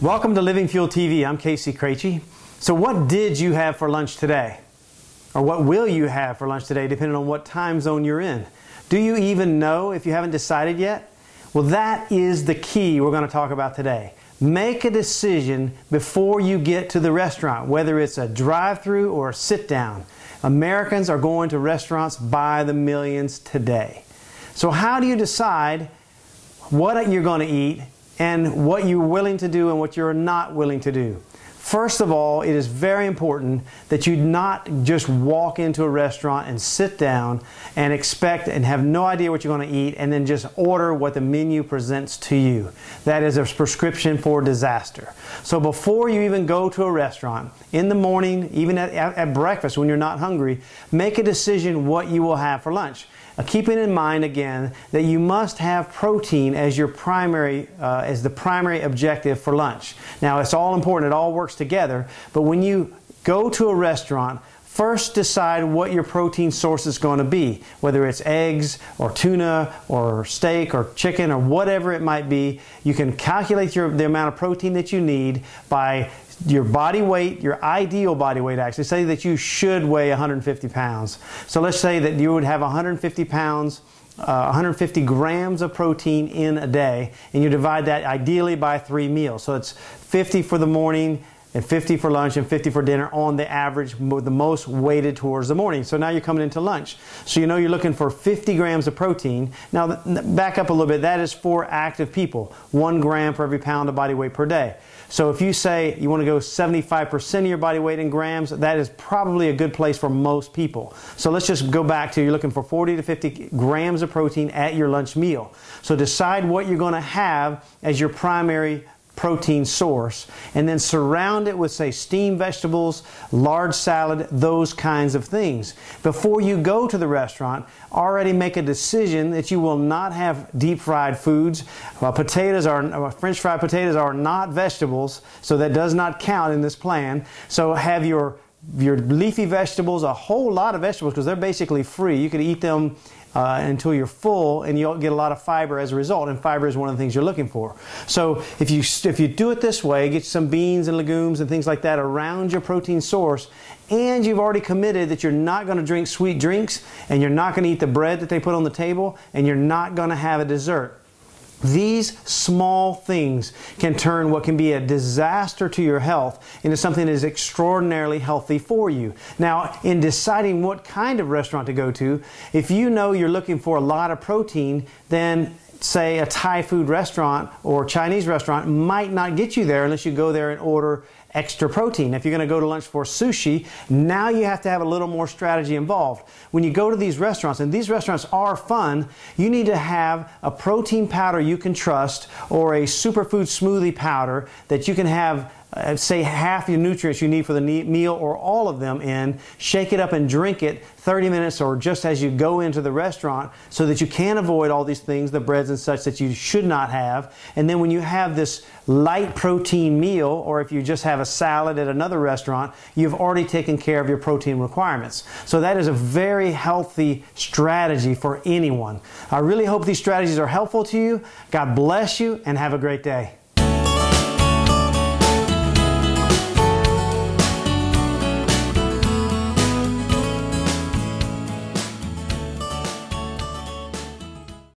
Welcome to Living Fuel TV. I'm Casey Krejci. So what did you have for lunch today? Or what will you have for lunch today, depending on what time zone you're in? Do you even know if you haven't decided yet? Well, that is the key we're going to talk about today. Make a decision before you get to the restaurant, whether it's a drive-through or a sit-down. Americans are going to restaurants by the millions today. So how do you decide what you're going to eat and what you're willing to do and what you're not willing to do? First of all, it is very important that you not just walk into a restaurant and sit down and expect and have no idea what you're going to eat and then just order what the menu presents to you. That is a prescription for disaster. So before you even go to a restaurant, in the morning, even at breakfast when you're not hungry, make a decision what you will have for lunch. Keeping in mind again that you must have protein as your primary, as the primary objective for lunch. Now it's all important, it all works together, but when you go to a restaurant, first decide what your protein source is going to be, whether it's eggs or tuna or steak or chicken or whatever it might be. You can calculate the amount of protein that you need by your body weight, your ideal body weight actually. Say that you should weigh 150 pounds. So let's say that you would have 150 pounds, 150 grams of protein in a day, and you divide that ideally by 3 meals. So it's 50 for the morning, and 50 for lunch, and 50 for dinner on the average, the most weighted towards the morning. So now you're coming into lunch. So you know you're looking for 50 grams of protein. Now back up a little bit, that is for active people. 1 gram for every pound of body weight per day. So if you say you want to go 75% of your body weight in grams, that is probably a good place for most people. So let's just go back to you're looking for 40 to 50 grams of protein at your lunch meal. So decide what you're going to have as your primary protein source, and then surround it with, say, steamed vegetables, large salad, those kinds of things. Before you go to the restaurant, already make a decision that you will not have deep fried foods. French fried potatoes are not vegetables, so that does not count in this plan. So have your leafy vegetables, a whole lot of vegetables, because they're basically free. You could eat them until you're full, and you'll get a lot of fiber as a result, and fiber is one of the things you're looking for. So if you do it this way, get some beans and legumes and things like that around your protein source, and you've already committed that you're not going to drink sweet drinks, and you're not going to eat the bread that they put on the table, and you're not going to have a dessert. These small things can turn what can be a disaster to your health into something that is extraordinarily healthy for you. Now, in deciding what kind of restaurant to go to, if you know you're looking for a lot of protein, then say a Thai food restaurant or Chinese restaurant might not get you there unless you go there and order extra protein. If you're going to go to lunch for sushi, now you have to have a little more strategy involved. When you go to these restaurants, and these restaurants are fun, you need to have a protein powder you can trust or a superfood smoothie powder that you can have say half your nutrients you need for the meal or all of them in, shake it up and drink it 30 minutes or just as you go into the restaurant so that you can avoid all these things, the breads and such that you should not have. And then when you have this light protein meal, or if you just have a salad at another restaurant, you've already taken care of your protein requirements. So that is a very healthy strategy for anyone. I really hope these strategies are helpful to you. God bless you and have a great day.